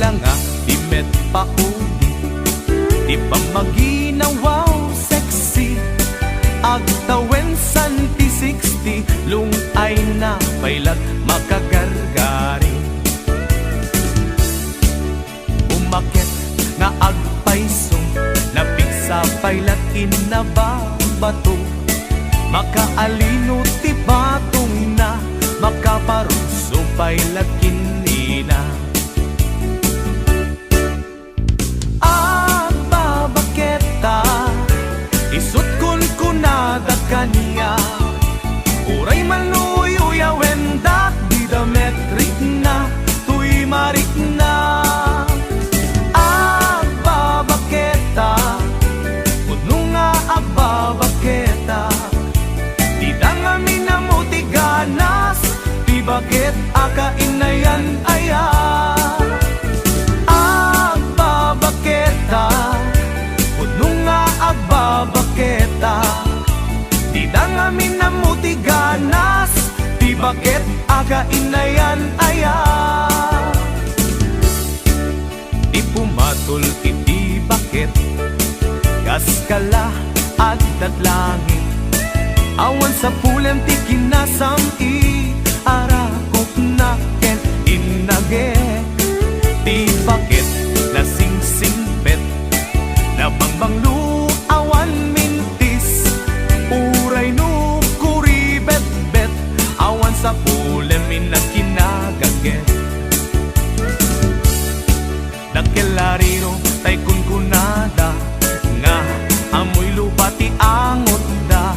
lang nga di met paudi, di pa maginawaw sexy. Agtawen santi 60 lung ay na pailat makagargari. Umakit nga agpaiso napig sa pailat inababato. Makaalino ti batong na makaparuso pailat kinina. Babaketa isut kun kunada kaniya. Uray maluy uyawendak di dametrik na tuy marik na. Babaketa kuno nga babaketa di dangami na mutiganas di bakit akainayan aya. Babaketa kuno nga babaketa di dangami na mutiganas di bakit akainayan aya. Di pumatul iti bakit gas kala agdat langit. Awan sa pulem ti kinasam i arakok na ken inage. Di bakit nasingsingpet na bangbanglu awan mintis. Uray no kuribet-bet awan sa pulem inakinagaget. Nakelariro tay kunkunada nga amoy lupa ti angot da.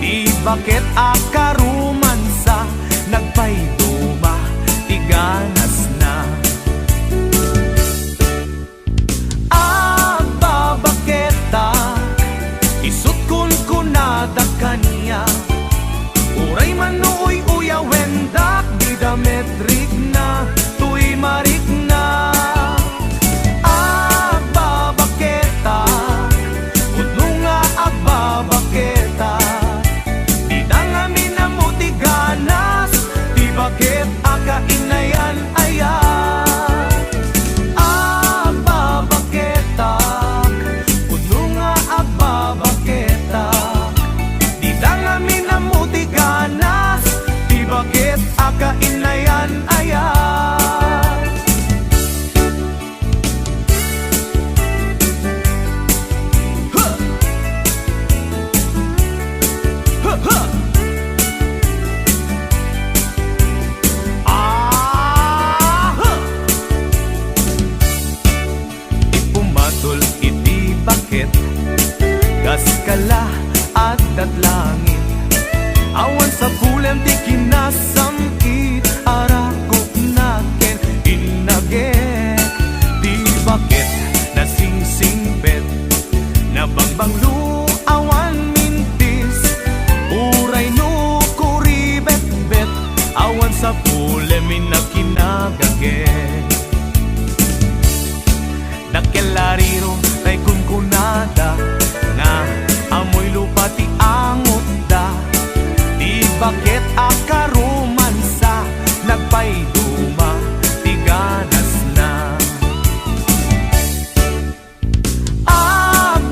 Di bakit akarumansa nagpayduma ti ganas na. Babaketa isut kun kunada kaniya. Uray manuoy uyawendak di dametrik na tuy marik na. Babaketa kuno nga babaketa di dangami na mutiganas di bakit akainayan aya. Babaketa kuno nga babaketa di dangami na mutiganas di bakit akainayan aya. Ipumatol iti bakit gas kala agdat langit. Awan sa pulem ti kinasam it arakok na ken inage. Di bakit nasingsingpet na bangbanglu awan mintis. Uray no kuribet-bet awan sa pulem inakinagaget. Nakelariro tay kunkunada nga amoy lupa ti angot da. Di bakit akarumansa nagpayduma ti ganas na.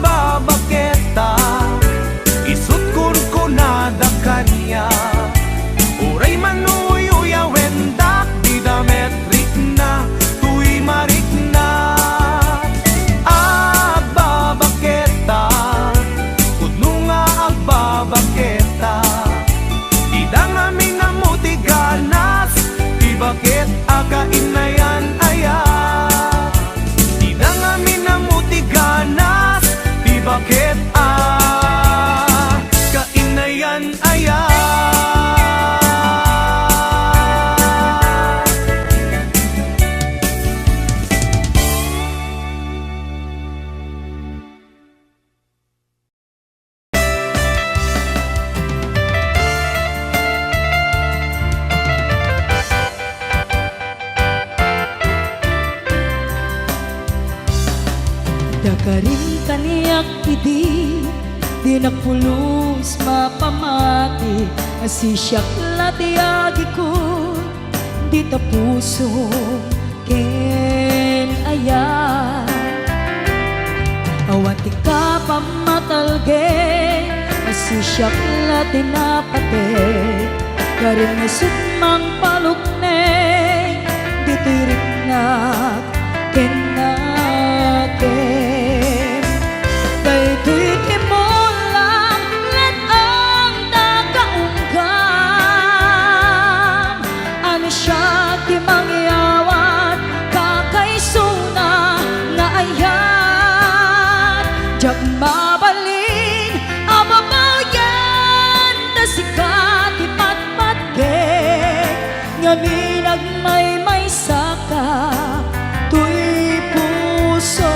Babaketa isut kun kunada kaniya. Uray manuy uyawendak di dametrik na tuy marik na. Babaketa kuno nga babaketa di dangami na mutiganas di bakit akainayan aya. Di dangami na mutiganas di bakit akainayan aya. Dakarin kaniyak idi di nagpulos mapamati. Asisyak latiagi ko di tapuso ken ayan. Awan ti ka pamatalge, asi siya la tinapate, karin nga sutmang palukne, ditirik na kinaken. Daytoy ti mo lang let ang tagaunggam, ano siya ti mangyawat kakaysuna nga ayan. Diyak mabalin ababaw yan na sikat ti patpatgek, ngamin agmay saka tuy puso.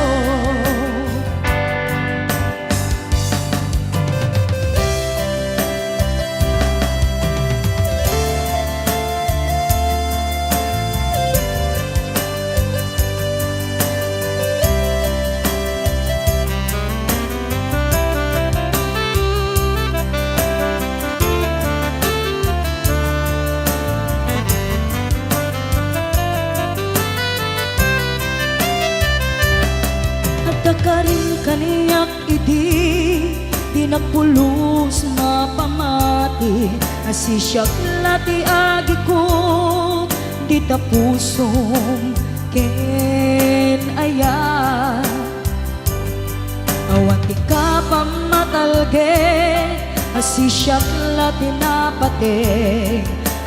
Kakarin kaniyak idi, di nagpulos mapamati, asi siyak lati agi ko, di tapusong ken aya. Awan ti ka pamatalge, asi siyak lati napate,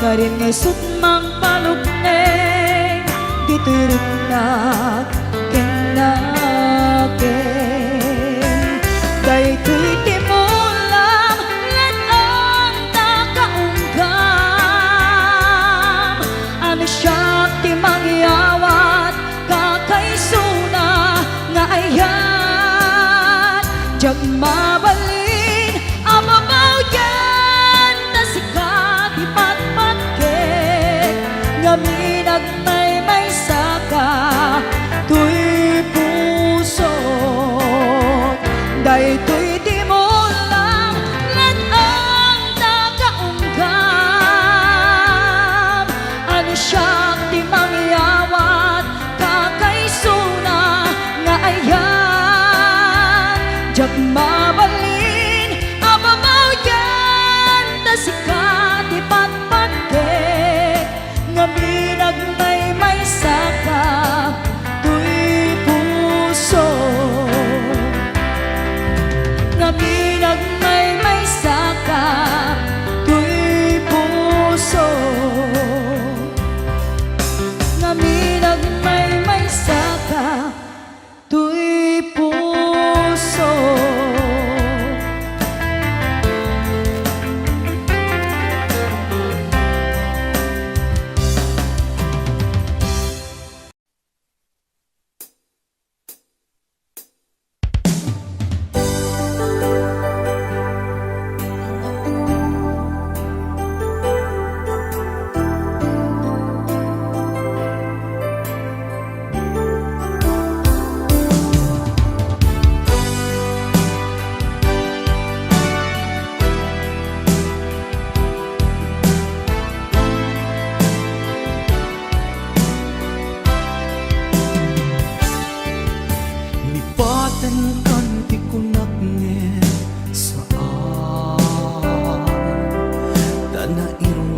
karin ngay sutmang palukne, di tirik na ken daytoy ti mo lang let ang tagaunggam, ano siya ti mangyawat kakaysuna nga ayan. Diyak mabalin ababaw yan na sikat ti patpatgek, ngamin agmay saka tuy puso. Daytoy di mo lang let ang tagaunggam, ano siya ti mangyawat kakaysuna nga ayan. Diyak mabalin ababaw yan na sikat ti patpatgek, ngamin agmay saka tuy puso. Ngamin agmay saka tuy puso. Ngamin agmay saka tuy puso.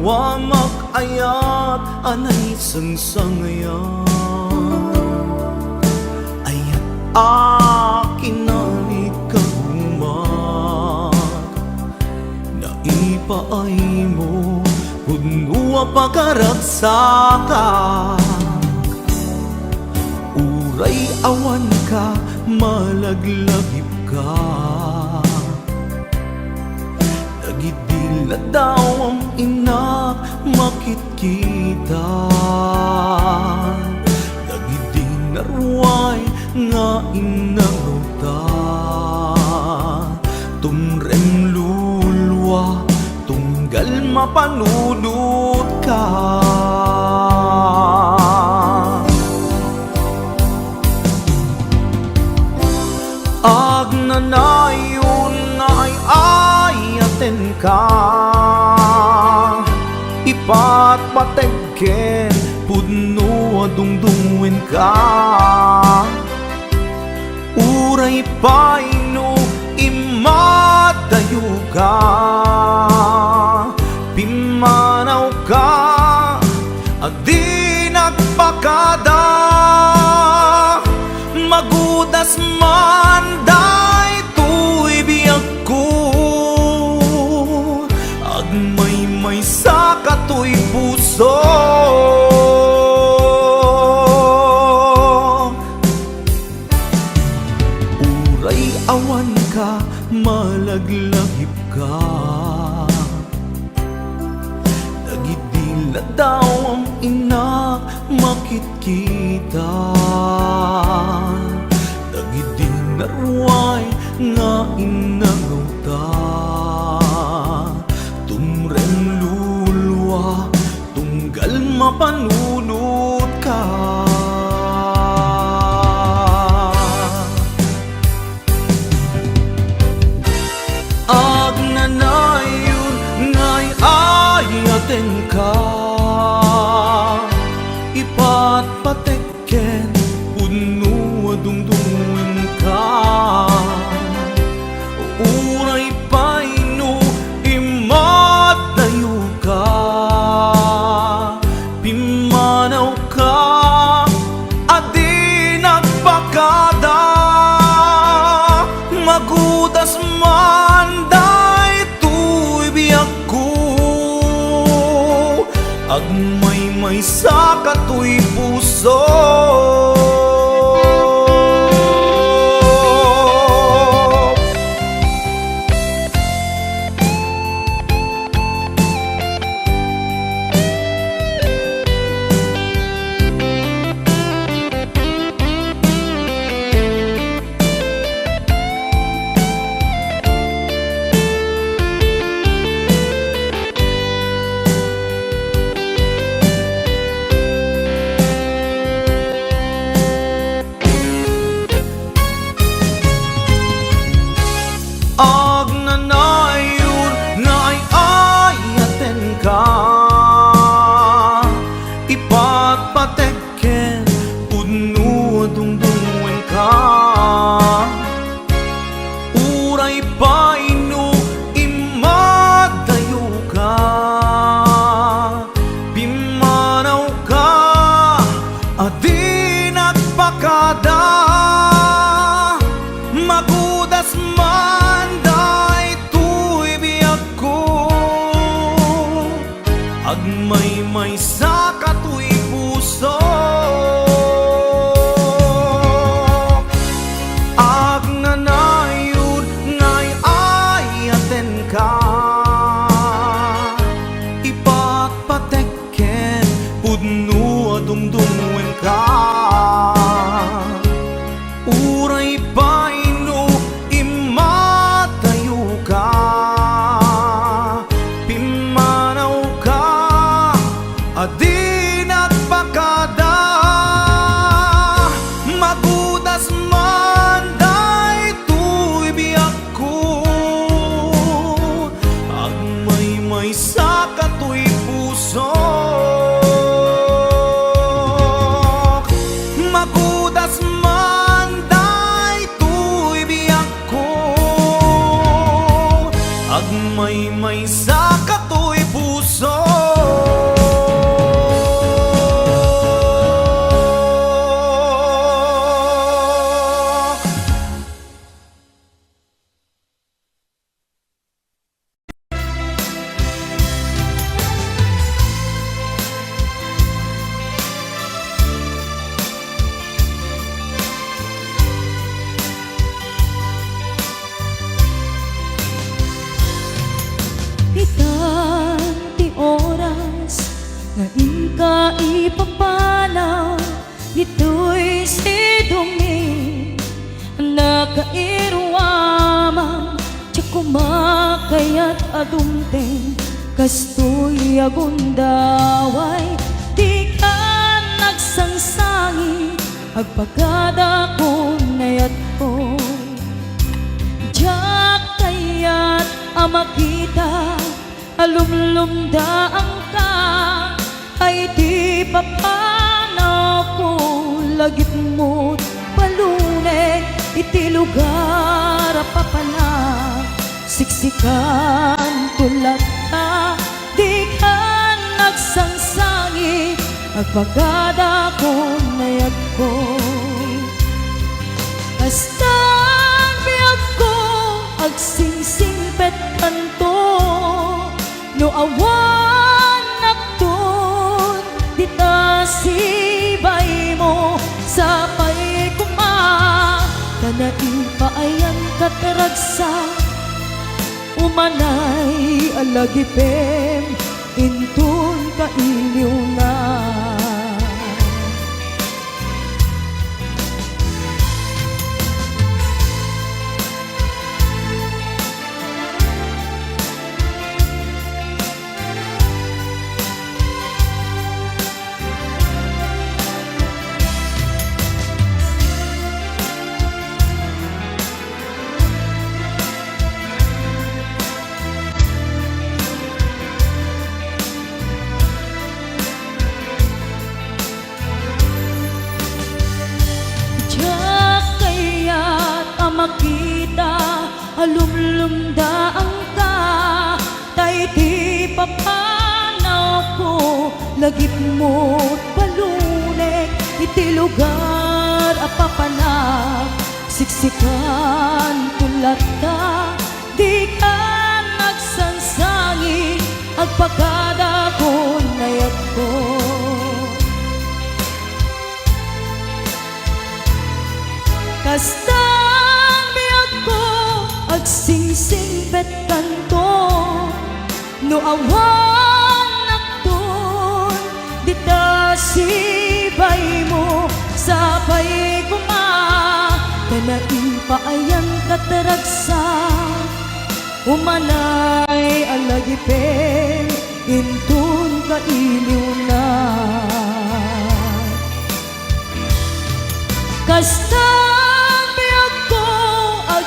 Wamak ayat anay sangsangayan, ayat akin na ikagumat, naipaay mo punua pagkaragsaka, uray awan ka malaglagip ka, nagidila daw ang inak makitkita, nagidinarway nga inaruta, tumrem lulwa tunggal mapanudot ka. Agnanayon nga ay ayaten ka, ipat pategken pudno adungdungwen ka. uray paino imadayo ka, pimanaw ka, adi nagpakada, magudas man daytoy biyag ko, agmay-may sa katoy puso. Uray awan ka, malaglahip ka, nagidila daw ang ina makitkita, nagidin naruay nga inangauta, tumren lulwa tunggal mapanunod ka. Agnanayon ngay ayaten ka, ipatpatekken puno dungdungin ka, uray paino imadayo ka, pimanaw ka, adi nagpakada, magudas man daytoy biyag ko, agmay-may sa katoy puso. Agnanayon ngay ayaten ka, ipatpatekken puno dungdungin ka, uray paino imadayo ka, pimanaw ka, adi nagpakada, magudas man daytoy biyag ko, agmay-may sa katoy puso. Agnanayon ngay ayaten ka, ipatpatekken puno dungdungin ka, uray paino imadayo ka, pimanaw ka, adi nagpakada, magudas man daytoy biyag ko, agmay-may sa katoy puso. Magudas man daytoy biyag ko, agmay-may sa katoy puso. Itanti oras nga inka ipapalaw, ito'y sidumi nakairwamang tiyak kumakayat adumteng, kastoy agundaway di ka nagsangsangi, agpagada ko nayat ko, diyak kayat amakita, alumlumdaang ka, ay di papanaw ko, lagit mo't palunay, iti lugar papanak siksikan tulad ka di ka nagsangsangi agpagada ko nayag ko kastan biyag ko agsingsingpet kanto no awan nakton dita sibay mo sa pay kuma kanain paayan kataragsa umanay alagipem intun kailiw na makita alumlumda ang ka tay di papanaw ko lagip mo palunek iti lugar apapanak siksikan tulad ka di ka nagsansangi agpagada ko nayag ko kasta agsingsingpet kanto no awan nakton dita sibay mo sa pay kuma kanain paayan kataragsa umanay alagipin intun kailiw na kasta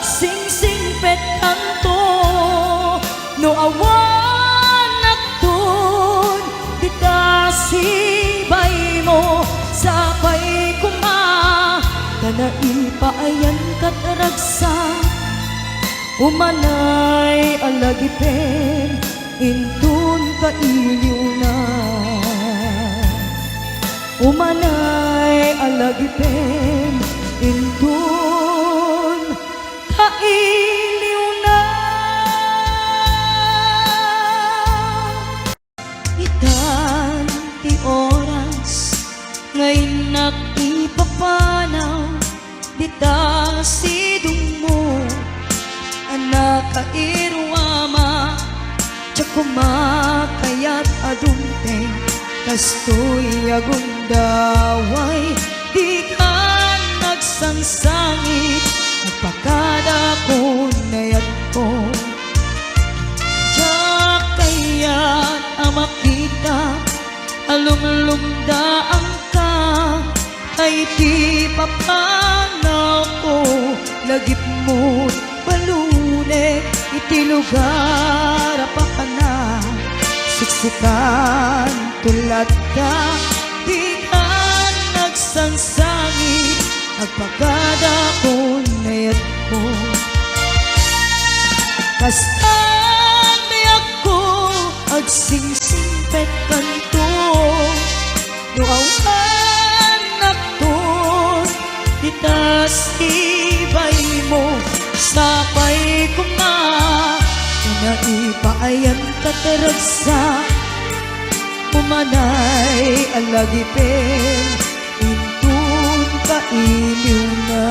agsingsingpet kanto no awan nakton dita sibay mo sa pay kuma kanain paayan kataragsa umanay alagipin intun kailiw na umanay alagipin intun kailiw na itan ti oras ngay nakipapanaw dita sidong mo anak kairwama tsak kumakayat adunteng kastoy agundaway di ka nagsangsangit agpakada ko nayag ko tsak kayat amakita alumlumda ang ka ay di papanaw ko lagip mo balunek iti lugar apakana siksikan tulad ka di ka nagsangsangit agpagada ko nayag ko kastan nayag ko agsingsingpet kanto no awan nakton dita sibay mo sa pay kuma naipaayan kataragsa umanay alagipin intun kailiw na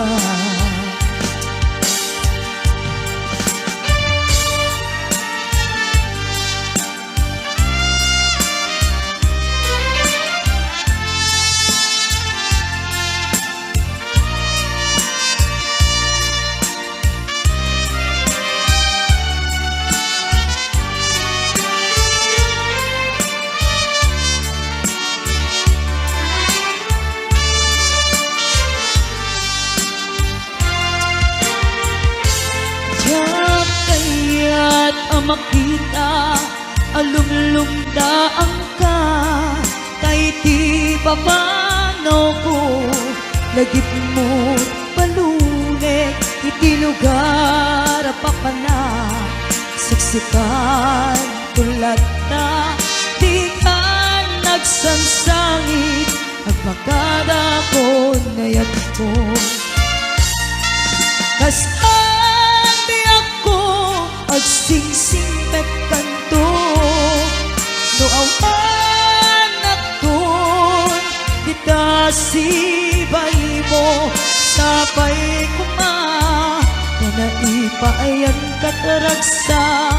makita alumlumda ang ka kay ti papanaw ko lagip mo palunek Ilugar pa pa na siksikan tulad na di ka nagsansangit at makadako na yan ko. Kasaan di ako agsingsing pet kanto no awan at doon kita sibay mo sabay kuma na naipaayan kataragsa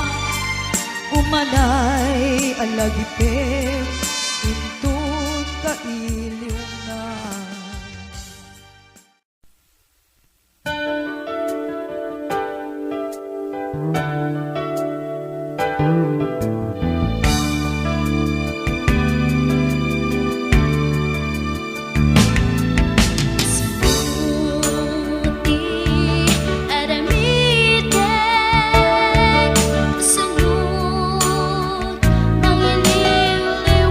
umanay alagipin intun kailiw na. Sunod ng iliw-liw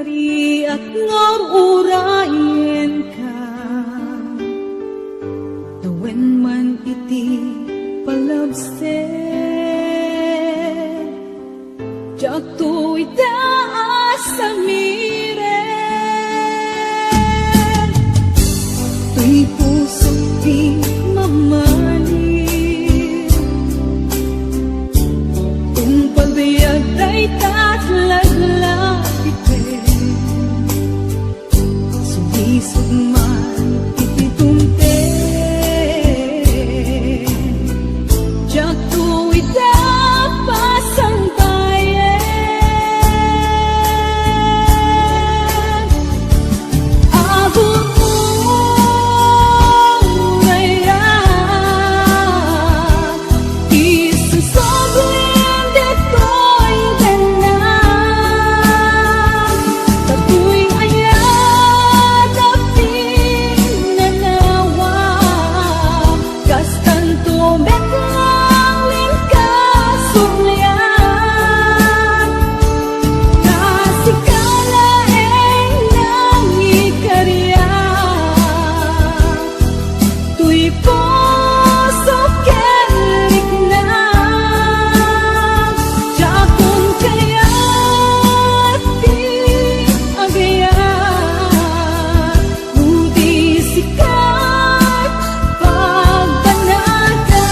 kari at ngururayin ka. Tawen man iti palabse, jak to'y taas sa mire. To'y puso di mamali, kung pagbayag ay tatlaglag ite. Sumisog man iti tumte, jak to'y tapas ang bayan. Abot mo ngayon, isusobrin dito'y ganang. Tato'y ayat at pinanawa, kastan tumet lang lingkasurlian. Kasikalaeng nang ikarya, to'y puso kerik na. Jakon kaya't di agayan, budi sikat pagbanata.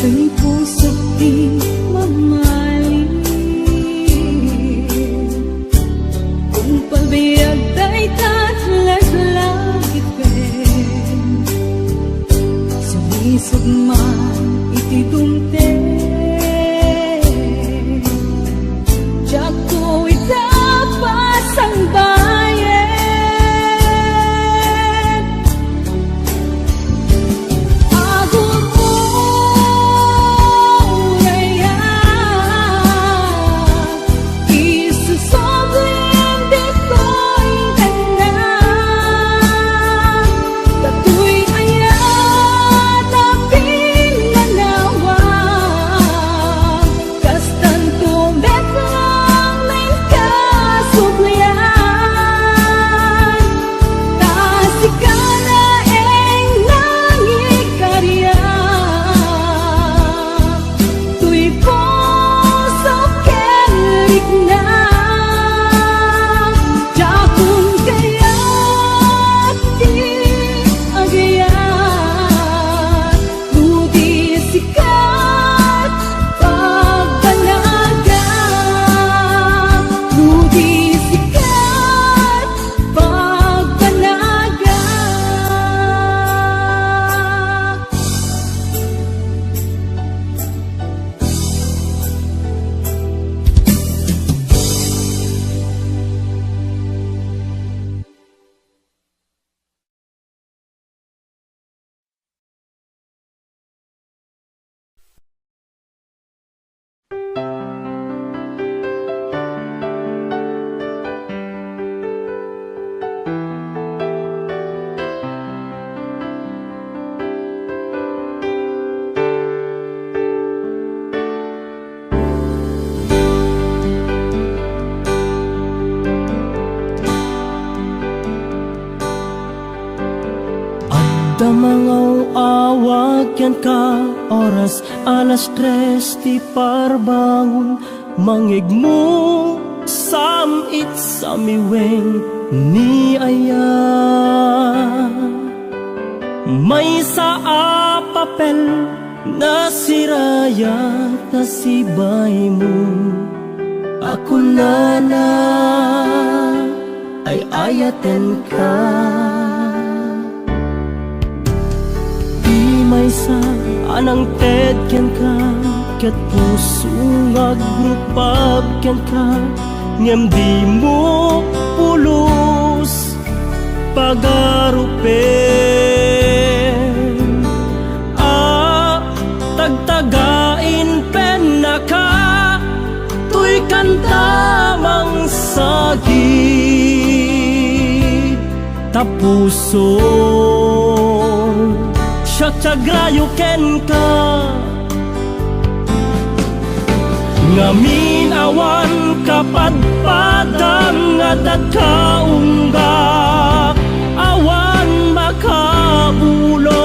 Kay puso't di mamaling, kung pabiyag ta'y tatlaglag ipin. Sumisog man iti dumte, jak to'y tapas ang bayan. Agod mo ngayon, isusobrin dito'y ganang. Tato'y ayat at pinanawa, kastan tumet lang lingkasurlian. Kasikalaeng nang ikarya, to'y puso kerik na. Jakon kaya't di agayan, budi sikat pagbanaga. Budi sikat pagbanaga. Damangaw awag yan ka, oras 3:00 ti parbangon. Mangigmo samit sa miweng ni aya. May sa papel na sirayat na sibay mo. Ako na ay ayaten ka. May sa anang ted ken ka, ket puso nga grupab ken ka, ngem di mo pulo sagit tapuso siya tiagrayo ken ka ngamin awan kapadpadang nga dagkaunggak awan makabulot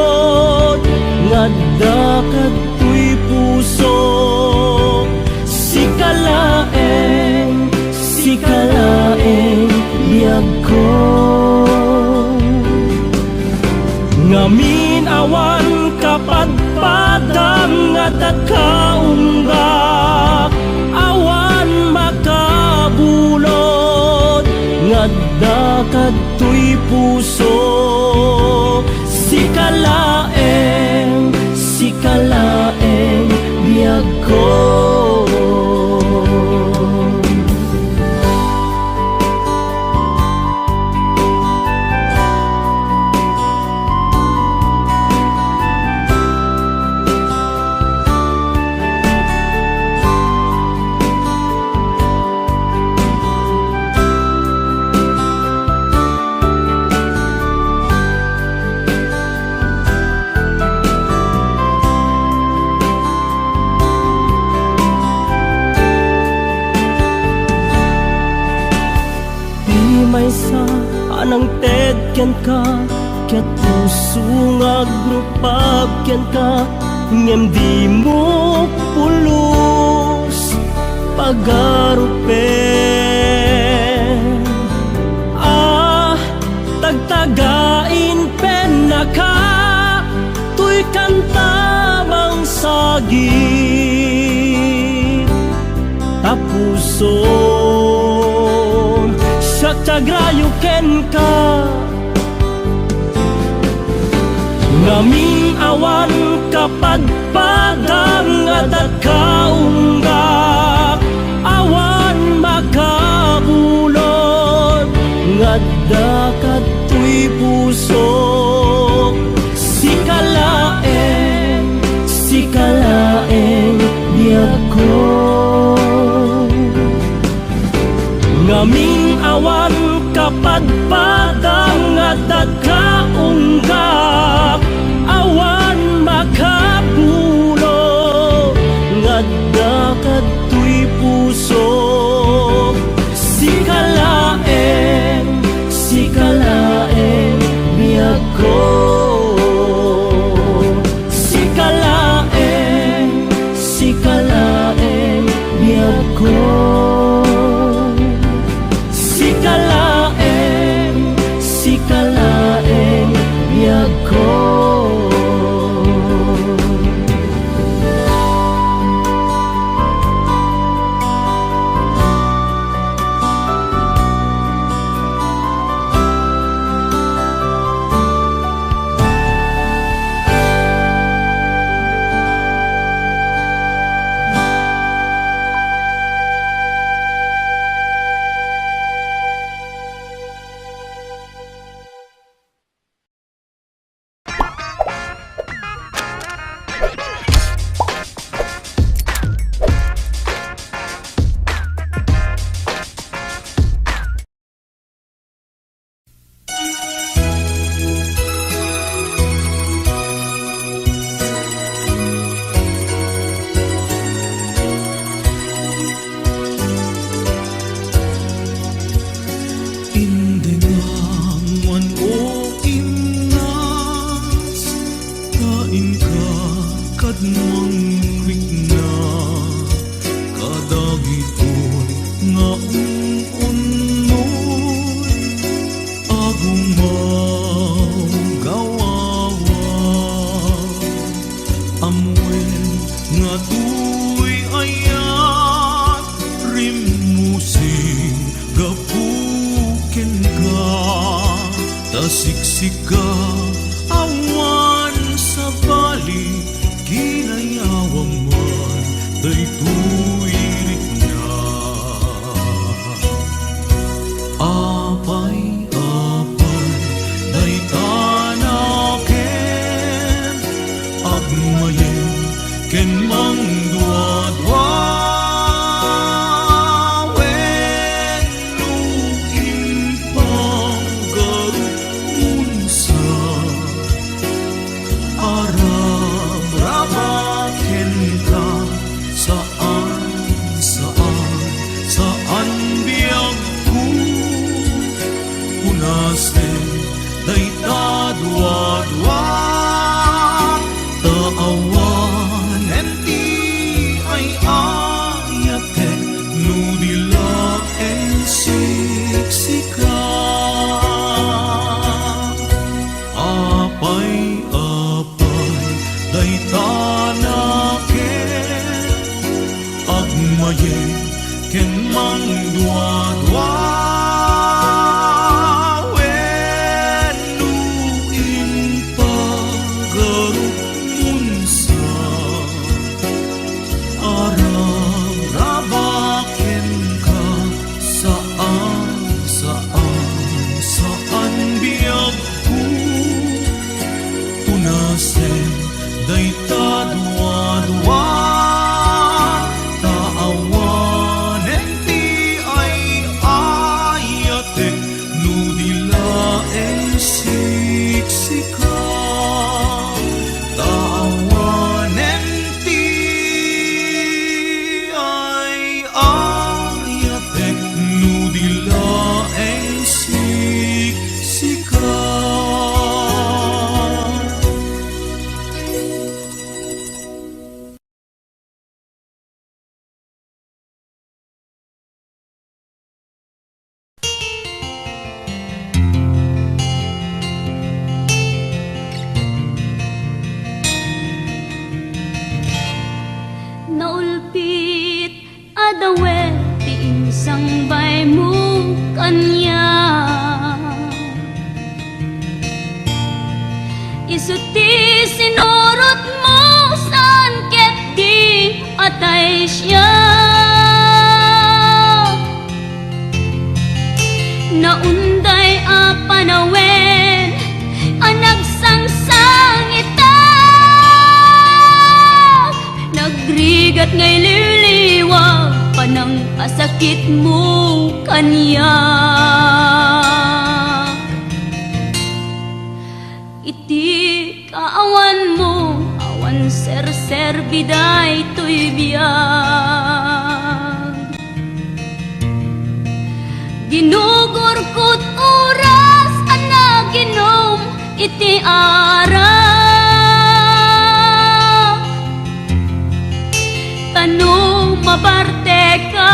nga dakadtoy puso sikalaeng biyag ko ngamin awan kapadpadang nga dagkaunggak awan makabulot nga dakadtoy puso sikalaeng biyag ko. Maysa anang ted ken ka ket puso nga grupab ken ka ngem di mo pulos pagarupe tagtagain pen naka tuy kanta bang sagit tapuso tiagrayo ken ka ngamin awan kapadpadang nga dagkaunggak awan makabulot nga dakadtoy puso sikalaeng biyag ko ngamin awan kapadpadang nga dagkaunggak awan makabulot nga dakadtoy puso sikalaeng biyag ko sikalaeng biyag ko sikalaeng biyag ko. Siksika awan sa bali ginayawan man daytoy na apay day tanaken agmayen ken mang duadwa wen punasen dayta dua-dua taawan enti ay ayate nudila en siksika apay dayta naken agmayen ken mang dua-dua dayta dua-dua taawan enti ay ayate nudila en siksika taawan enti ay ayate nudila en siksika. Naulpit adawe ti insang bay mo kanya isuti sinurot mo saan ket di atay siya naunday a panawen anagsangsang nagrigat ngay liliwag panang asakit mo kanya iti kaawan mo awan ser biday to'y biyag ginugurkot oras anaginom iti aras tanu mabarte ka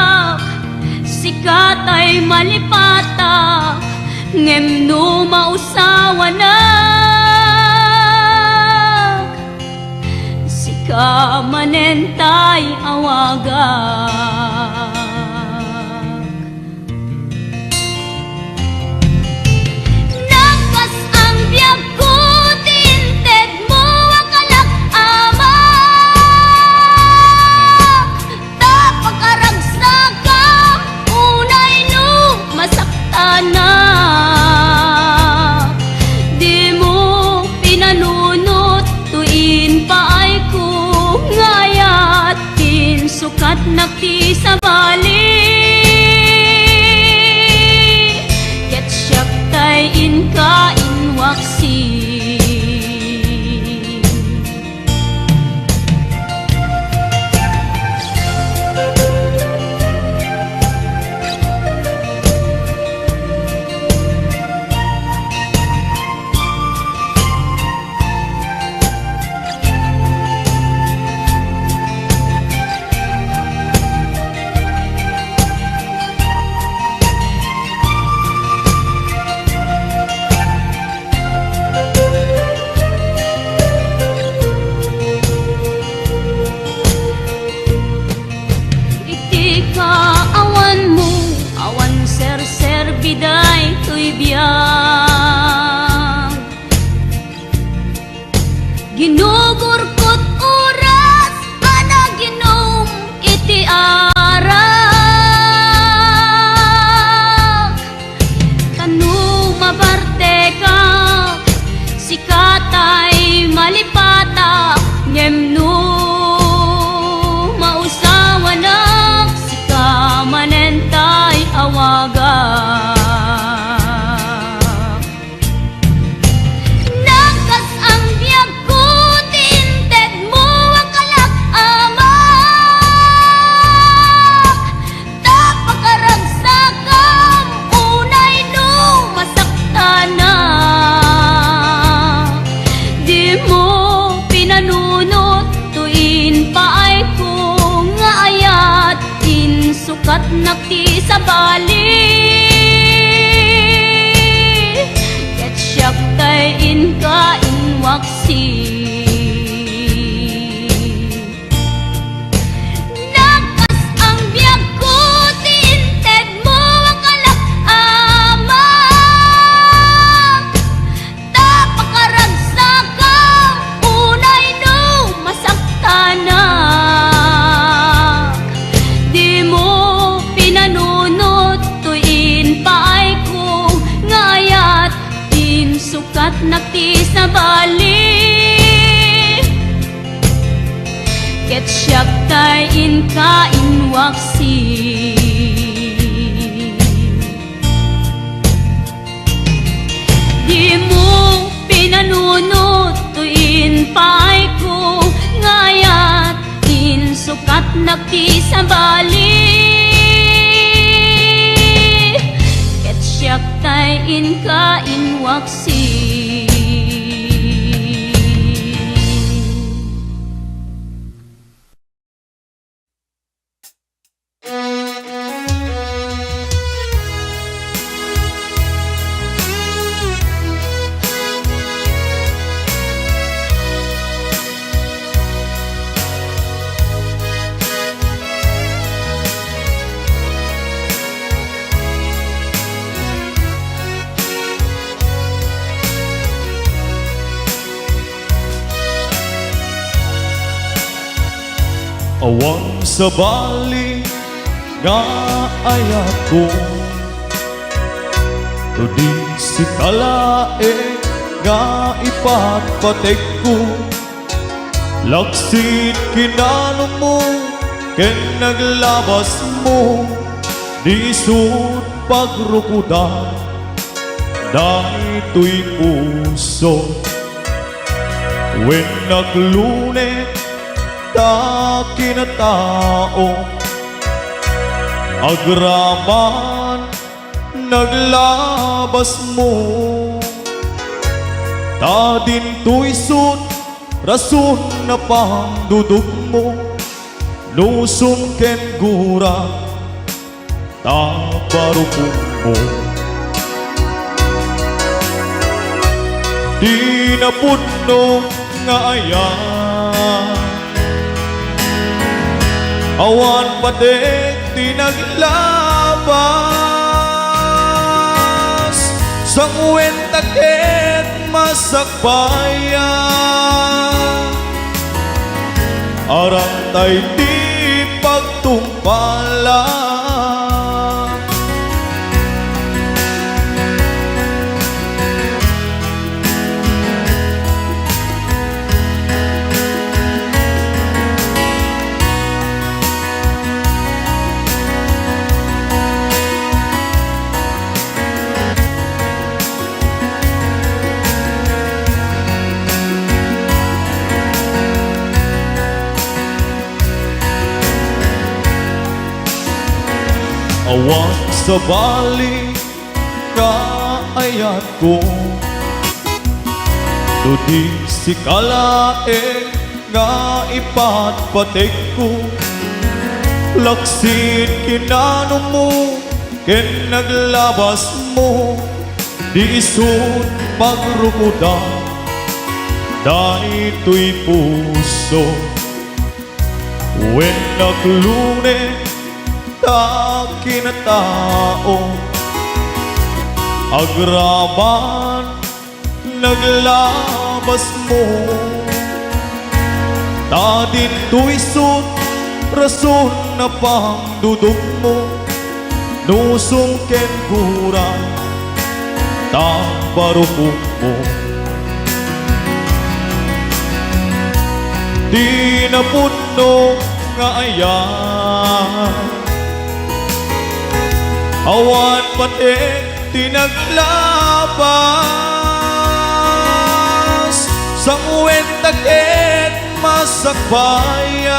sikat ay malipata ngem no mausawa na sika manentay awagak nakas ang biyag ko tinted mo akalak ama na di mo pinanunot tuin pa ay kung ngayat pinsukat nakti sa bali ket siyak tay inka inwaksi biday to'y biyag ginugurkot oras anaginom iti arak tanu mabarte ka sikatay malipata ngem no mausawanak sika manentay awagan sukat nakti sa bali ket siyak tay inka inwaksi di mo pinanunot tuin pay ko ngayat in sukat nakti sa bali ket siyak tay inka inwaksi Awan sa bali nga ayat ko to di si kalae nga ipagpatek ko laksit kinano mo ken naglabas mo di sud pagrukudan dahito'y puso when naglunet ta kinatao agraman naglabas mo ta din to'y sud rason na pangdudog mo nusong ken gura ta barupong mo di napudno nga ayan awan patek di naglabas sang uwenta ket masakbayan arang tay di pagtumpalan awan sa bali kaayat ko do di si kalae nga ipatpatek ko laksit kinano mo ken naglabas mo di isud pagrukudan dahito'y puso when naglunet ta kinatao agraman naglabas mo ta din to'y sud rason na pangdudog mo nusong ken gura ta barupong mo di napudno nga ayan awan patek di naglabas sang uwenta ket masakbayan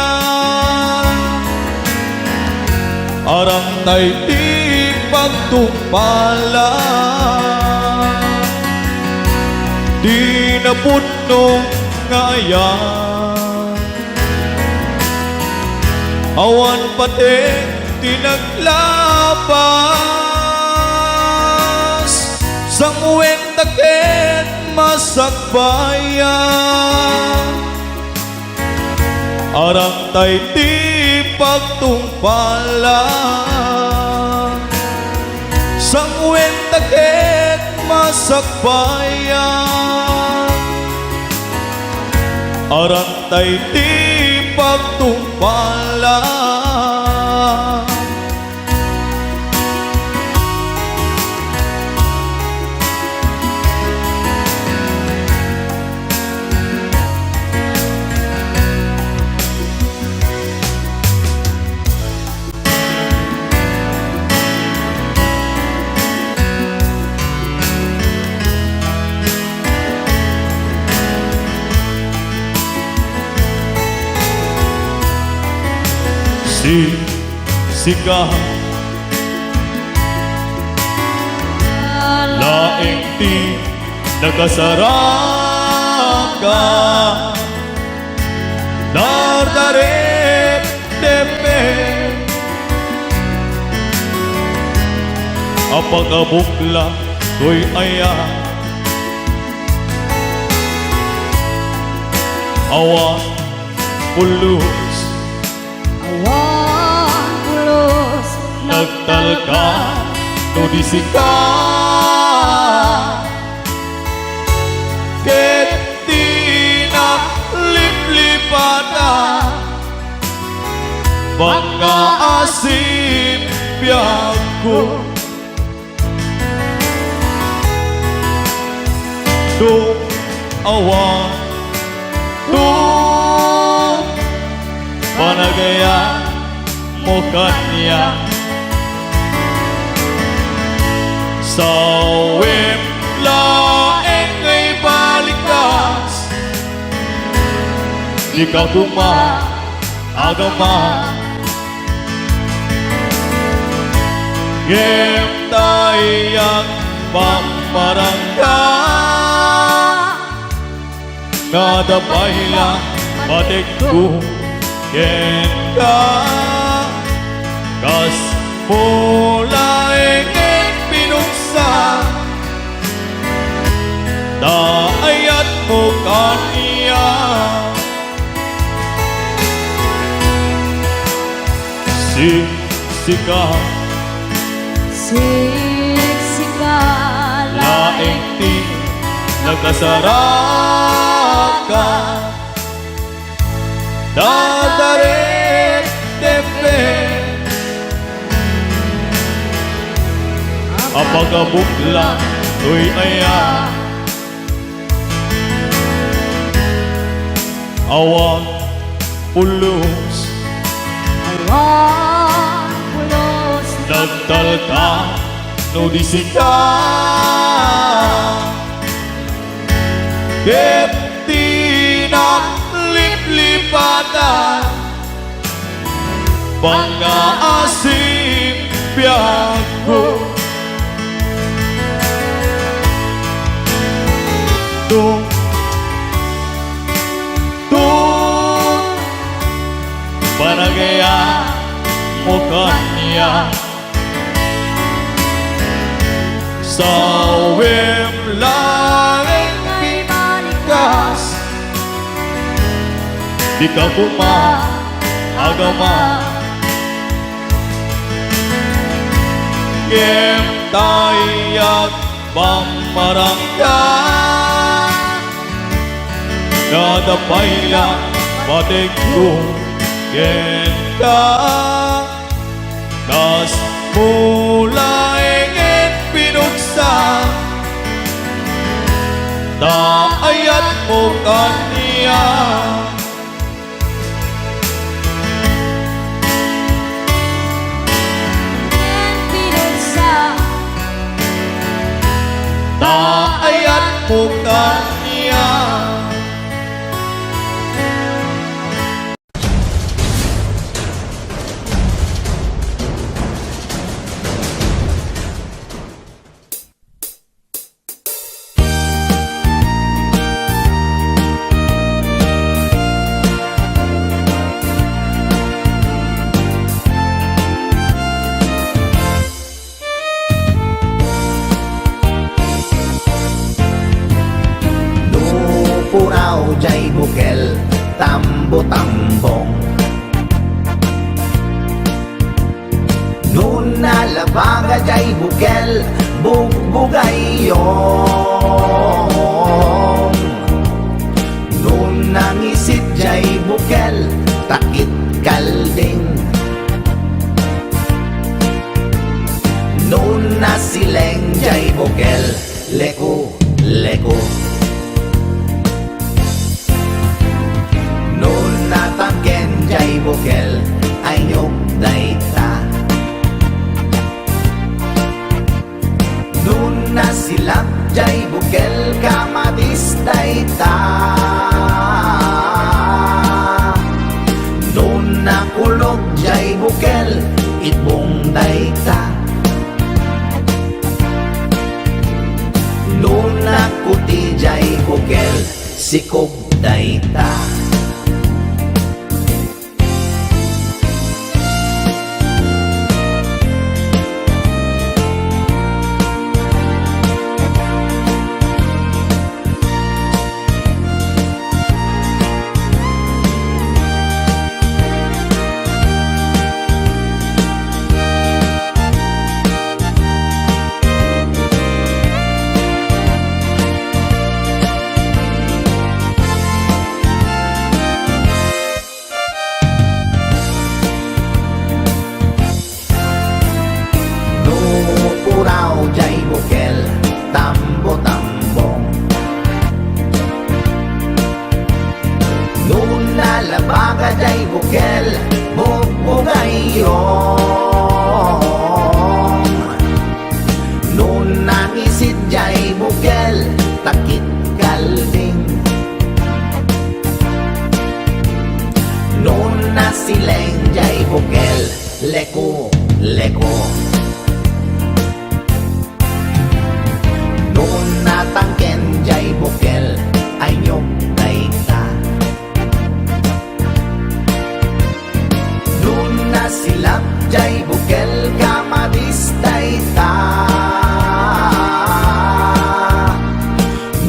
arang tay di pagtumpalan di napudno nga ayan awan patek di naglabas sang uwenta ket masakbayan arang tay di pagtumpalan sang uwenta ket masakbayan arang tay di pagtumpalan sika laing di nagasaraka dardaret tepe apagabukla ko'y aya awan pulos Awan pulos nagtalka no di sika ket di na liplipata bangga asin biyago do awan do panagaya mo kanya sa laeng ay balikas di ka agama gem tayang pamarangga kada baila patekku Kenka kas mulai pinuksa da ayat mo kaniya sika Siksika laing ti nagkasaraka dadaret tepe apagabukla ko'y aya awan pulos Awan pulos nagtalka no di sika ket di na liplipatan bangga asin biyago tung panagaya mo kanya sa laing pinikas di ka agama kem tayag pamarangga kada paila patekku kenka kas mulai pinuksa ta ayat mo kaniya Pinuksa ta ayat mo kaniya Puraw jay bukel tambo-tambong Nun nalabaga jay bukel bugbugayong Nun nangisit jay bukel takit kalding Nun nasileng jay bukel leku natangken jay bukel ay nyok dayta Nun nasilap jay bukel kamatis dayta Nun nakulog jay bukel kuti jay bukel sikog dayta. Puraw jay bukel tambo-tambong Noon nalabaga jay bukel bubugayong Noon nangisid jay bukel takit kalbing Noon nasileng jay bukel leko-leko Natangken jay bukel ay nyog dayta. Noon nasilap jay bukel kamadis dayta.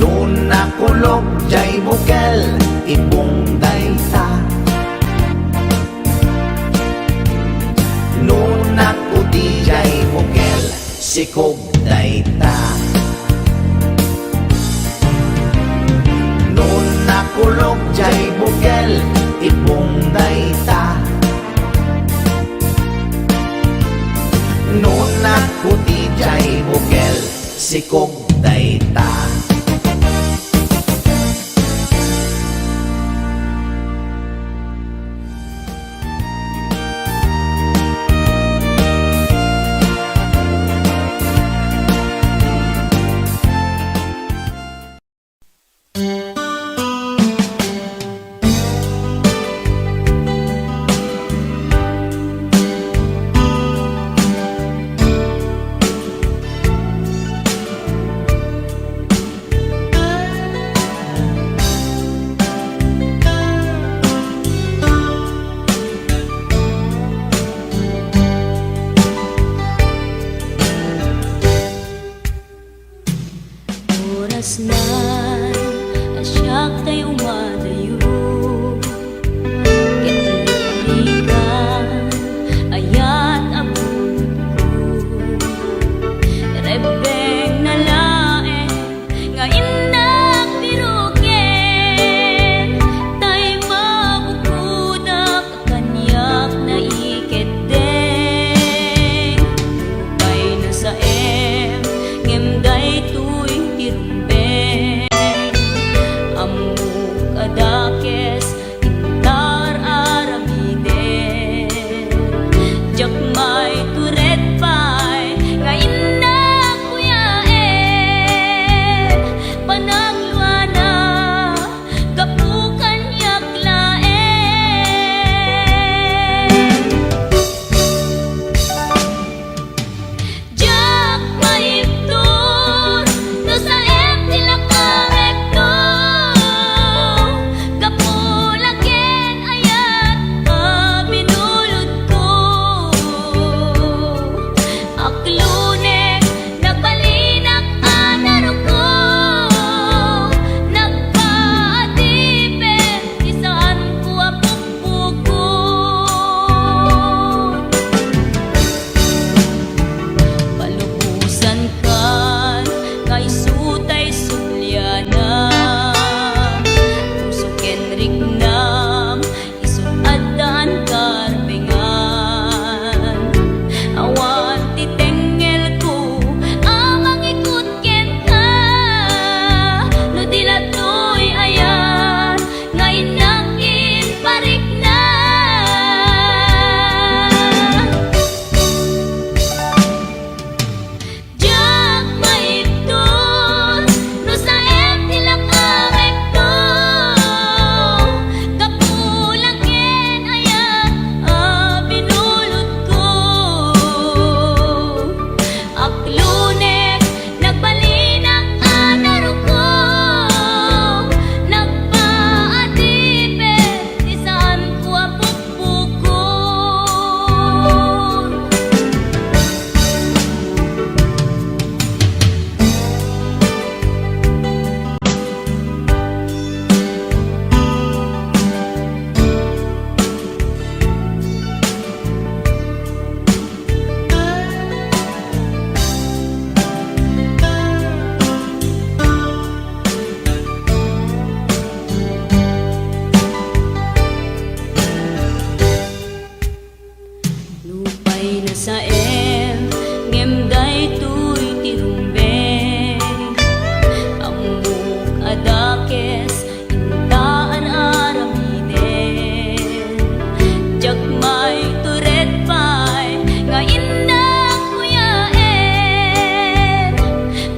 Noon nakulog jay bukel ipong dayta. Noon nakuti jay bukel sikog dayta. Kulog jay bukel ipong dayta. Noon nakuti jay bukel sikog dayta. Oras na asyak tayo umadayo Kitalikan ayat abong Rebeng na lae nga indak piruken Tay mabukudak kanyak na iketeng Lupay na sa ngemday tuy tirumbeng Amuk adak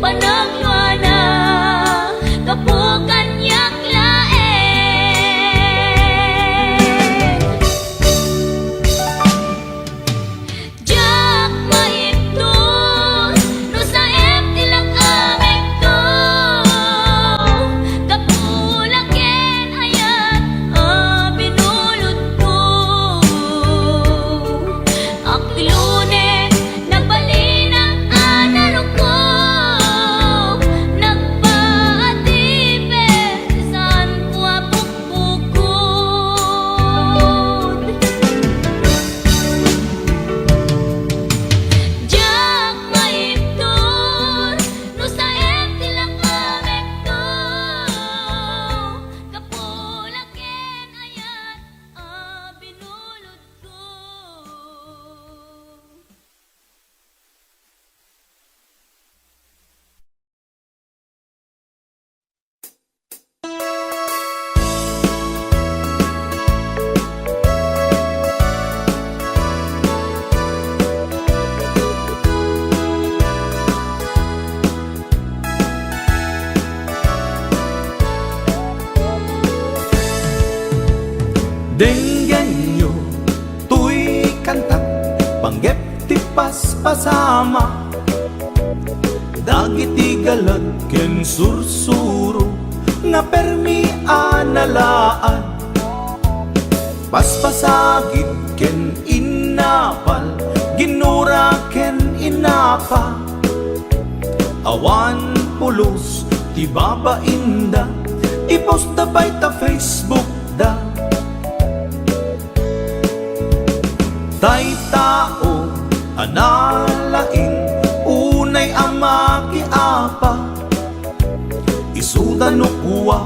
panagluana kapukan yak laeng. Jak maipton no sa empty lang aming to kapulaken ayat binulod ko. Akilune nagbalinang anaro ko nagpaatipe saan ko apukpukod. Jak maipton no sa empty lang aming to kapulaken ayat binulod ko. Denggan nyo, tuy kantak, panggep ti paspasama. Dagiti galad ken sursuro, nga permi analaan. Paspasagit ken inapal, ginura ken inapa. Awan pulos, ti babainda, ipost da bay ta Facebook da. Tay tao analaing unay amaki apa isuda no kuwa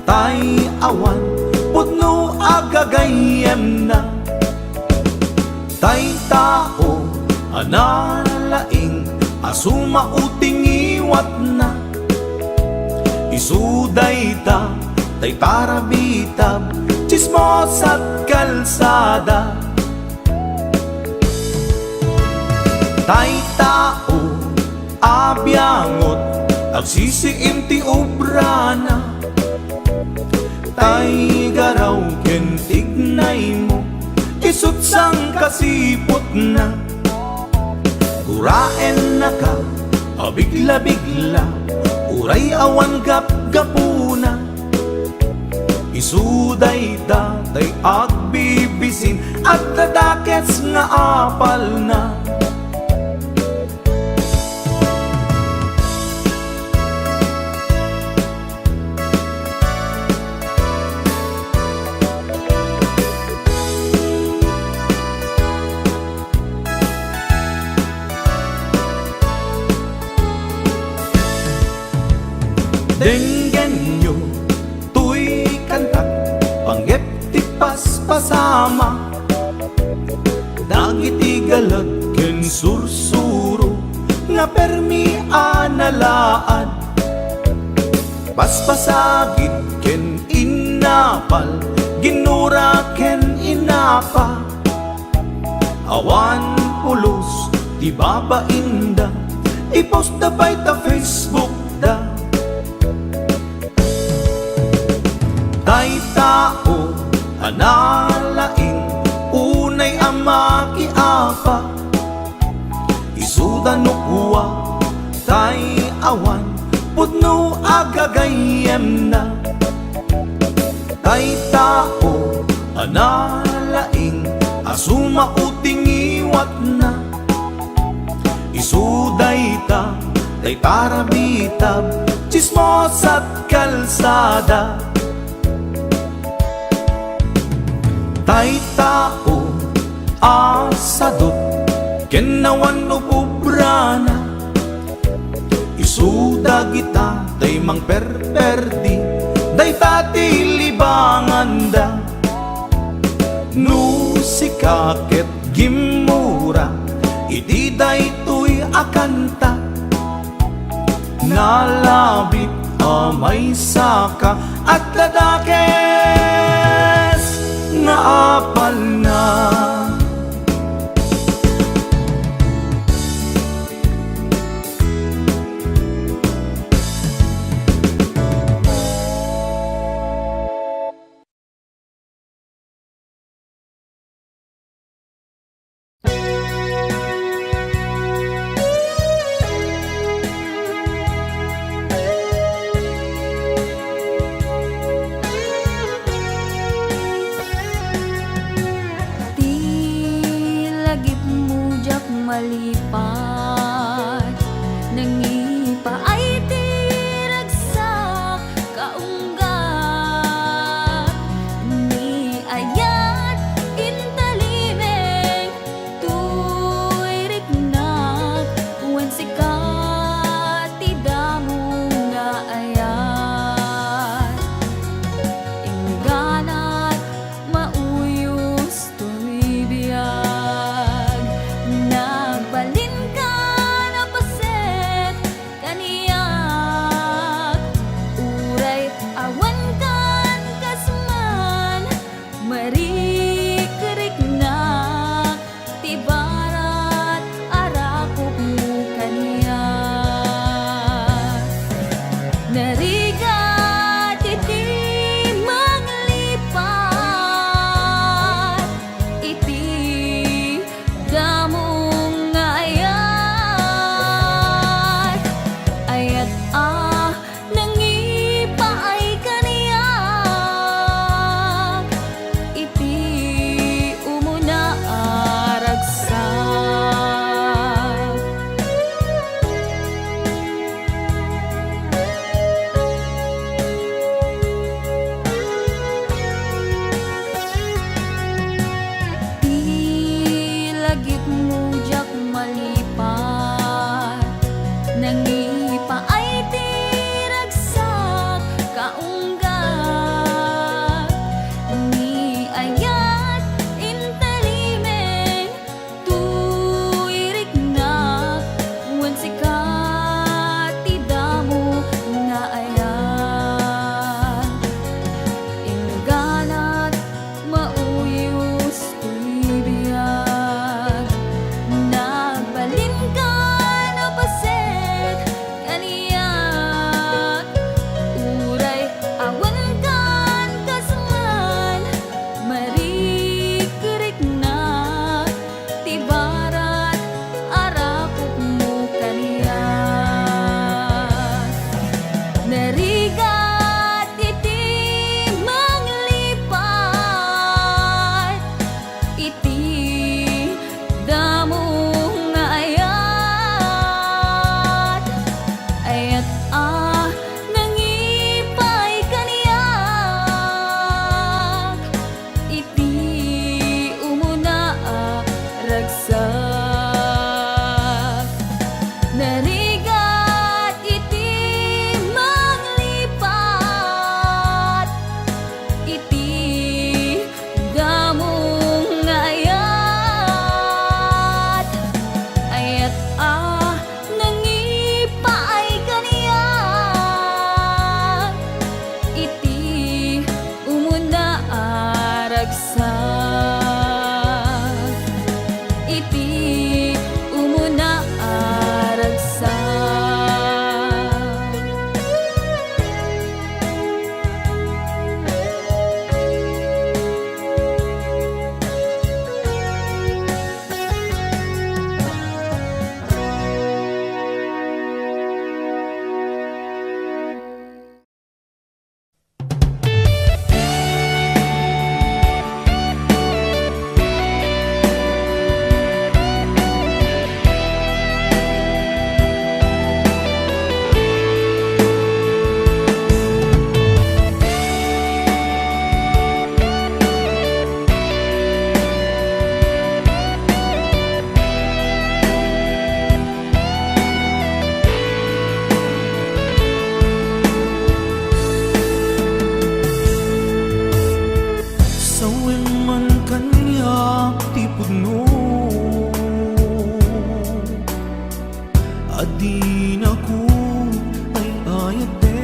tay awan putno agagayem na. Tay tao analaing asuma uting iwat na isuday ta tay tarabitab chismos at kalsada. Tay tao abyangot agsisiim ti obrana. Tay garaw ken tignay mo isut sang kasipot na. Uraen na ka abigla-bigla uray awan gap-gapuna. Isuday da tay agbibisin at dadakets nga apal na. Denggan nyo, tuy kantak, panggep ti paspasama. Dagiti galad ken sursuro, nga permi analaan. Paspasagit ken inapal, ginura ken inapa. Awan pulos, ti babainda, ipost da bay ta Facebook da. Tay tao analaing unay amaki apa isuda no kuwa tay awan putno agagayem na. Tay tao analaing asuma uting iwat na isuday ta tay tarabitab chismos at kalsada. Tay tao asadot kenawan no pobrana isuda kita tay mang perperdi day tati libangan da. No sikaket gimura iti day tuy akanta nalabit amay saka at ladakes nga apal na. paay tiragsak kaunggat ni ayat intalimeng tuy riknak wen sikat ti damo nga ayat ingganat mauyos tuy biyag nagbalin ka na paset kaniyak uray awan kan kasman marikiriknak ti barat arakop mo kaniyak narigat iti maglipat iti damong nga ayat ayat nangipaay kaniyak iti umuna aragsak ti lagip mo jak malipat nangipaay tiragsak kaunggat ni ayat intalimeng tuy riknak wen sikat ti damo nga ayat ingganat mauyos tuy biyag nagbalin ka na paset kaniyak uray awan kan kasman marikiriknak ti barat arakop mo kaniyak narigat iti manglipat iti damong nga ayat ayat nangipay kaniyak iti umuna ragsak narigat iti manglipat iti damong nga ayat ayat nangipaay kaniyak iti umuna aragsak iti umuna aragsak Sawen man kaniyak ti pudno adin ako ay ayate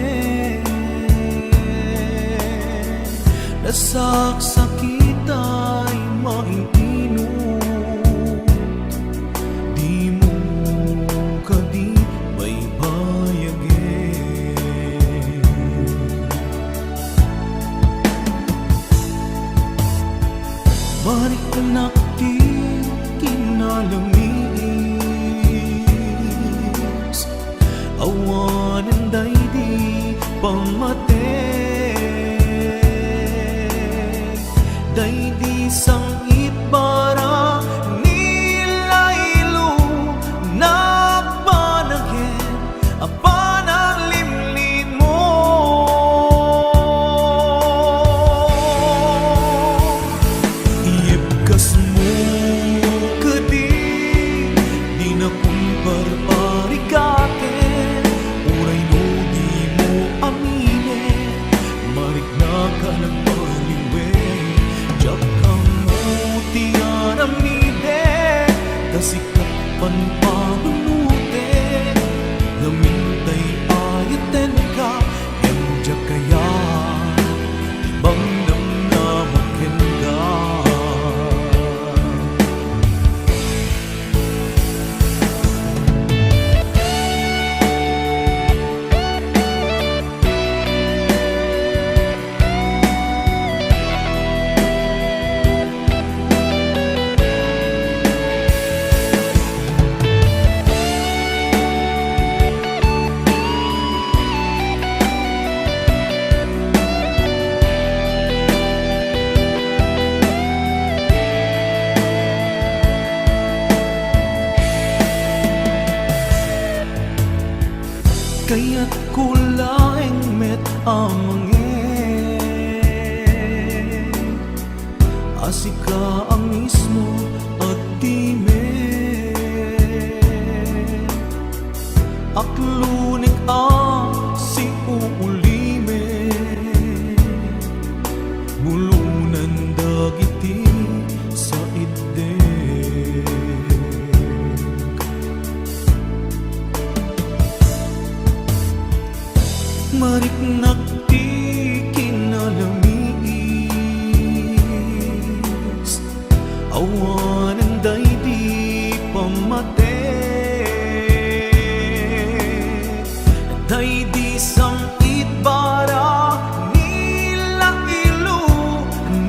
nasaksakit ay maininot di mo kadi may bayagin balik anak ti kinalamis awanan daydi pamate daydi sang itbara nilaylo nagbanagin apa kaya't kulaing met amangin asika ang mismo at time aklunik ang si uulime mulunan dagiti sa idde mariknak ti kinalamis awanan day di pamate day di sangit bara nila ilu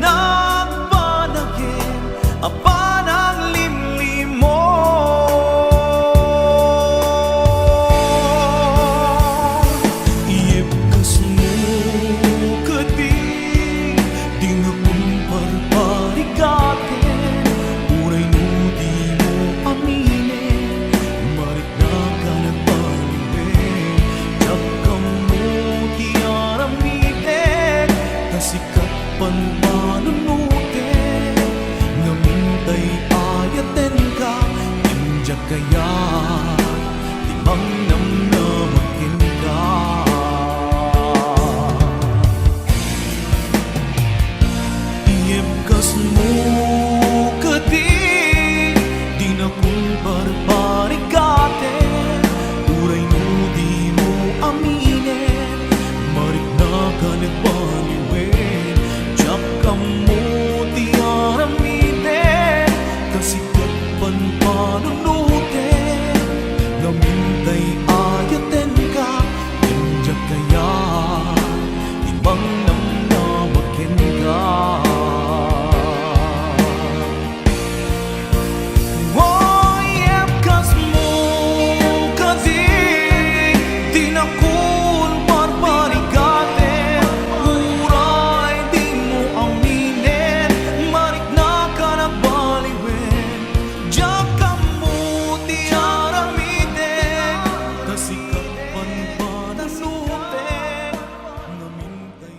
nagpanagin apanang limlimo iyepkas mo kadi di nga kumparparigatin uray no di mo aminin marik na ka nagpaliwin yakam mo di aramiden kasikat panpanunutin ngamintay ayaten ka injak kaya timang namnamakin ka iyepkas mo kadi di na kumparparigatin uray no di mo aminin marik na ka nagpaliwin tsaka mo di aramiden kasikat panpanunutin namintay ayaten ka injak kaya ibang namnamakin ka iyepkas mo kasi di na kumparparigatin uray di mo aminin marik na ka nagbaliwin tsaka mo di aramiden kasikat panpanunutin namintay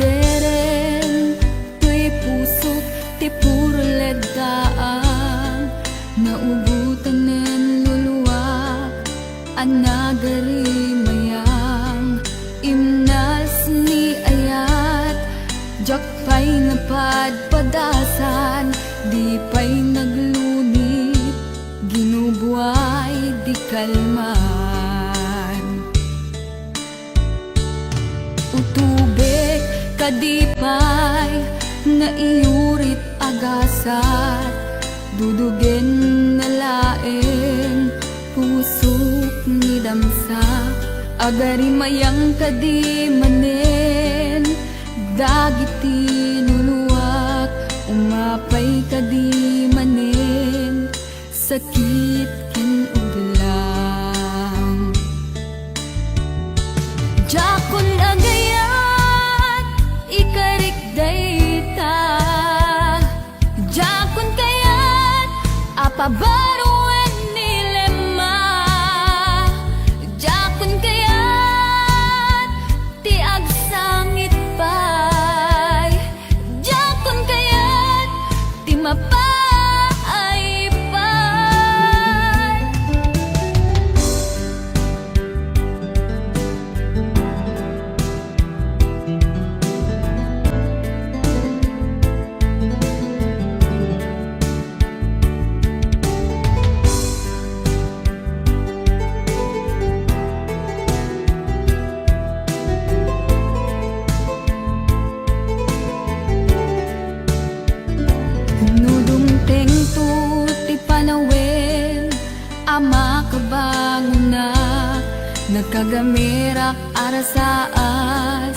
Naderderen tuy pusok ti puro ledaan naubutan nen luluwak anagari mayang imnas ni ayat jakpay napadpadasan di pay naglunit ginubuay di kalman utubek kadipay na iurit agasat dudugen na laeng pusok ni damsak agari mayang kadi manen dagiti nuluwak umapay kadi manen sakit ken uglang jakon agayat ikarik dayta jakon kayat apabaruan nilema jakon kayat ti agsangit pay jakon kayat ti mapay pay Nagkagamirak arasaas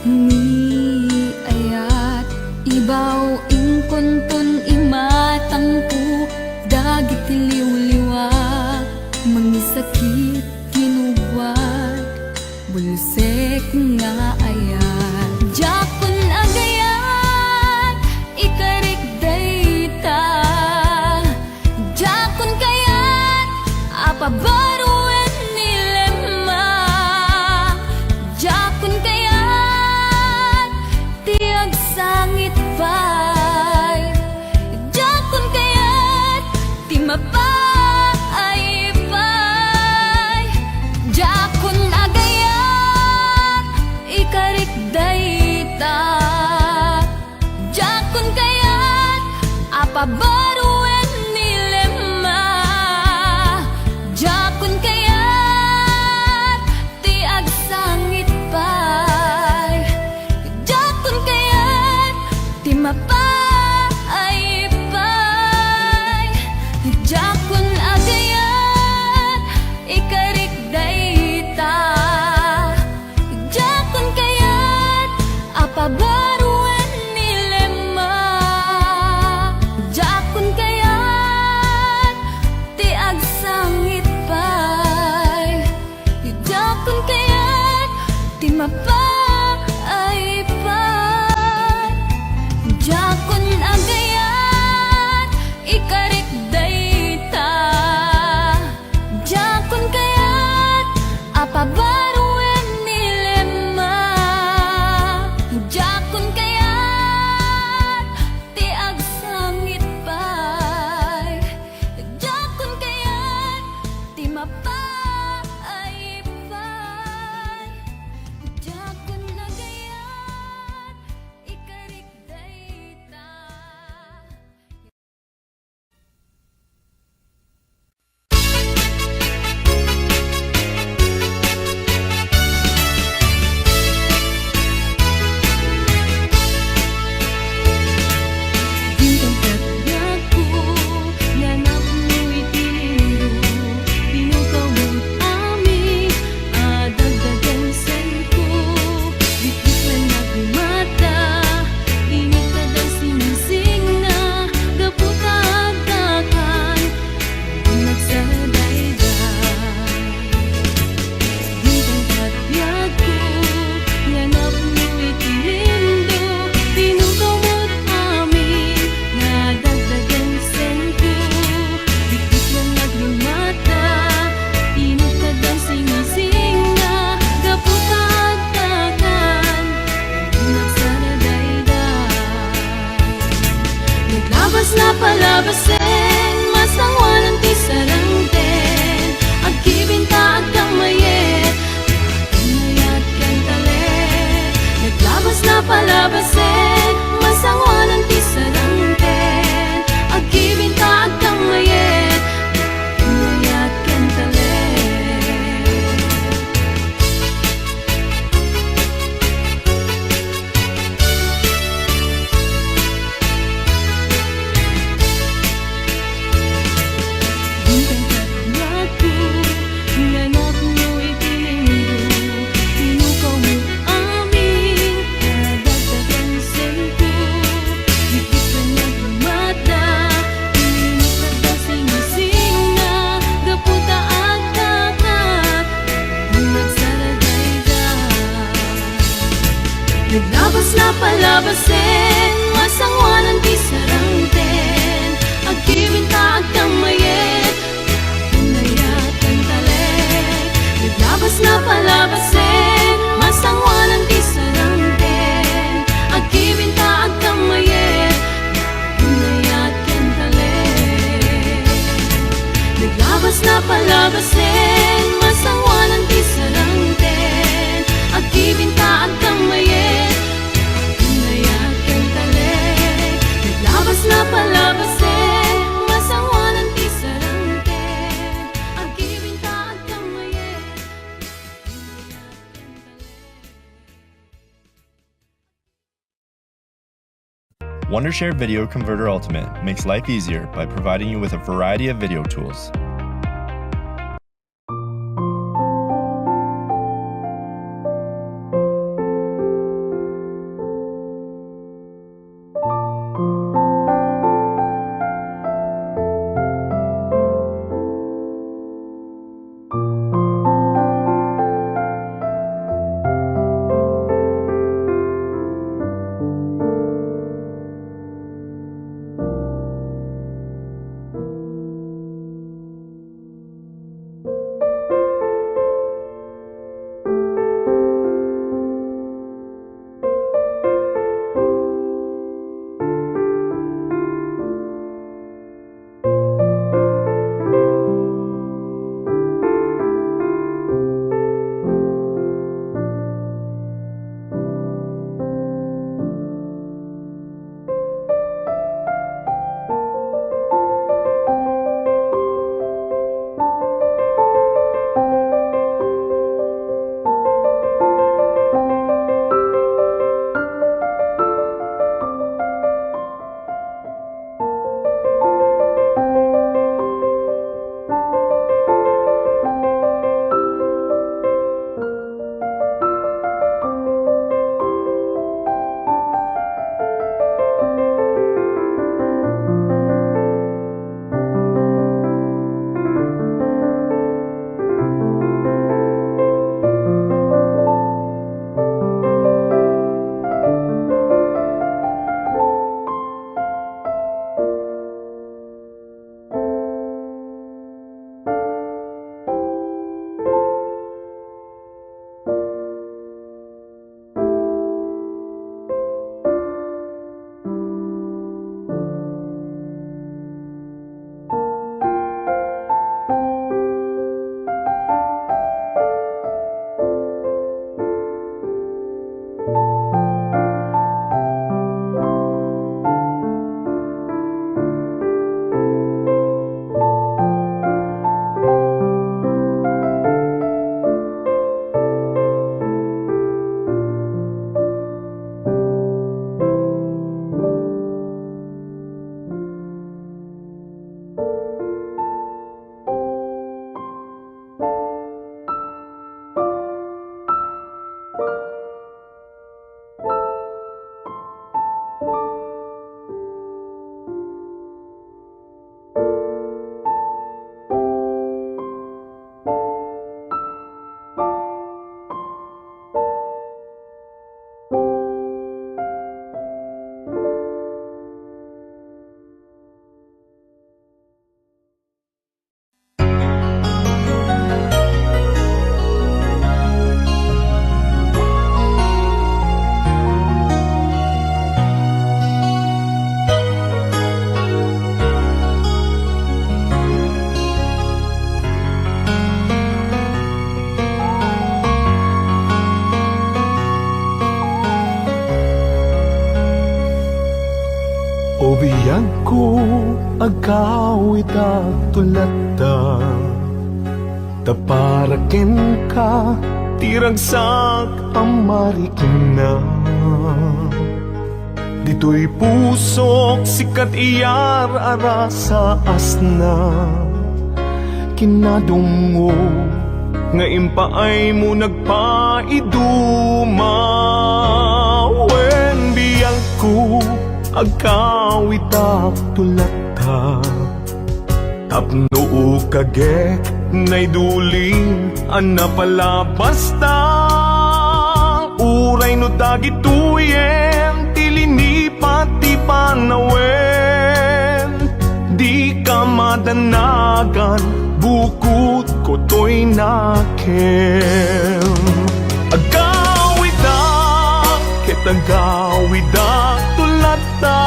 ni ayat ibaw ingkontun imatangku dagit liw-liwa mangisakit kinubwat bulusek nga ayat jakon agayat ikarik dayta jakon kayat apabaruan nilema jakon kayat tiag sangit pay jakon kayat ti mapay pay jakon agayat ikarik dayta jakon kayat apabaruan nilema jakon kayat ti agsangit pay jakon kayat ti mapay pay jakon agayat ikarik dayta jakon kayat apabaruan nilema jakon kayat ti agsangit pay jakon kayat ti mapay pay jakon agayat ikarik dayta jakon kayat apabaruan nilema jakon kayat ti agsangit pay jakon kayat ti mapay pay jakon agayat ikarik dayta. Bintang kagyaku nanap mo'y tinindo pinukaw mo't amin adagdagan sa'yo bigit na nagmata initad ang sinising na gaputagdakan nagsadayday bintang kagyaku nanap mo'y tinindo pinukaw mo't amin nadagdagan sa'yo bigit na nagmata initad ang sinising na gaputagdakan nagsadayday naglabas na palabasin masangwanan ti sarangten agkibinta agkang mayet inayat kan talet naglabas na palabasin masangwanan ti sarangten agkibinta agkang mayet inayat kan talet. Bintang kagyaku nanap mo'y tinindo pinukaw mo't amin nadagdagan sa'yo bigit na nagmata initad ang sinising na gaputagdakan nagsadayday naglabas na palabasin masangwanan ti sarangten agkibinta agkang mayet inayat kan talet naglabas na palabasin masangwanan ti sarangten agkibinta agkang mayet inayat kan talet naglabas na palabasin masangwanan ti sarangten agkibinta agkang mayet inayat kan talet naglabas na palabasin masangwanan ti sarangten agkibinta agkang mayet inayat kan talet. Wondershare Video Converter Ultimate makes life easier by providing you with a variety of video tools. biyag ko agawid tulata taparaken ka tiragsak amarikina dito'y pusok sikat iyar ara sa asna kinadungo nga impaay mo nagpaiduma wen biyang ko agkawita tulata tapno kage nay duling ana pala basta uray no dagituyen tilini pati panawen di ka madanagan bukod ko to'y nakem agawida ketagawida tulata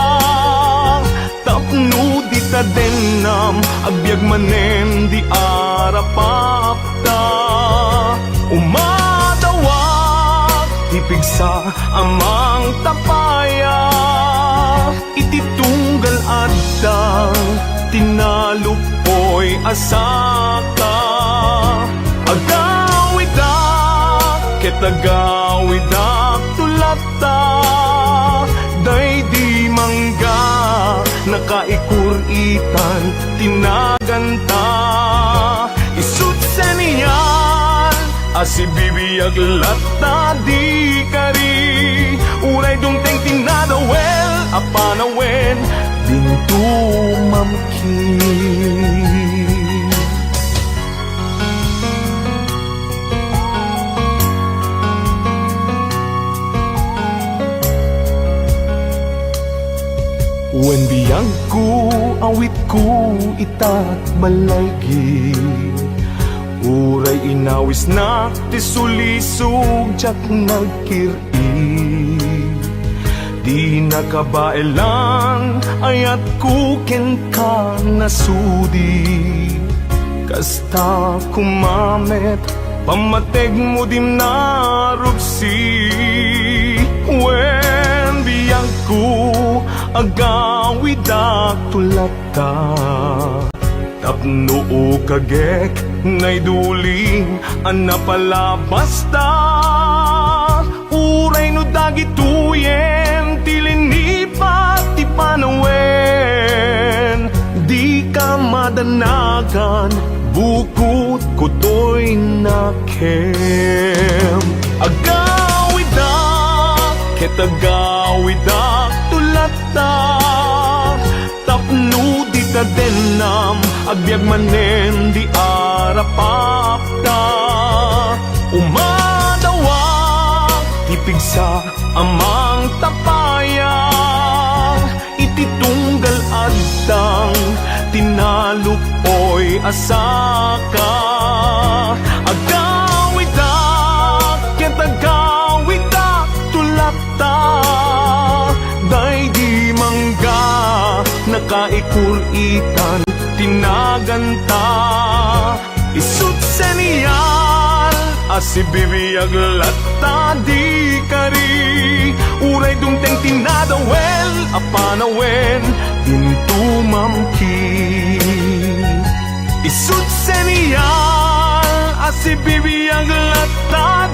tapno di ta denam agbyag manen di arapapta umadawag tipigsa amang tapaya ititunggal adang tinalupoy asaka agawida ketagawida tulata day di mangga nakaikuritan tinaganta isut seniyan asibibiyag lata di kari uray dungteng tinadawel apanawen dintu mamkin wen biyang ko awit ko itat malaygi uray inawis na tisulisog jak nagkiri di nakabailan ayat ko ken ka nasudi kasta kumamet pamateg mo dim narupsi wen biyang ko agawida tulata tapno kagek nay duling ana pala basta uray no dagituyen tilini pati panawen di ka madanagan bukod ko to'y nakem agawida ketagawida tulata tapno di ta denam agbyag manen di arapapta umadawag tipigsa amang tapaya ititunggal adang tinalupoy asaka agawida ketagawida tulata day di mangga nakaikuritan tinaganta isut seniyal asibibiyag lata di kari uray dungteng tinadawel apanawen dintu mamkin isut seniyal asibibiyag lata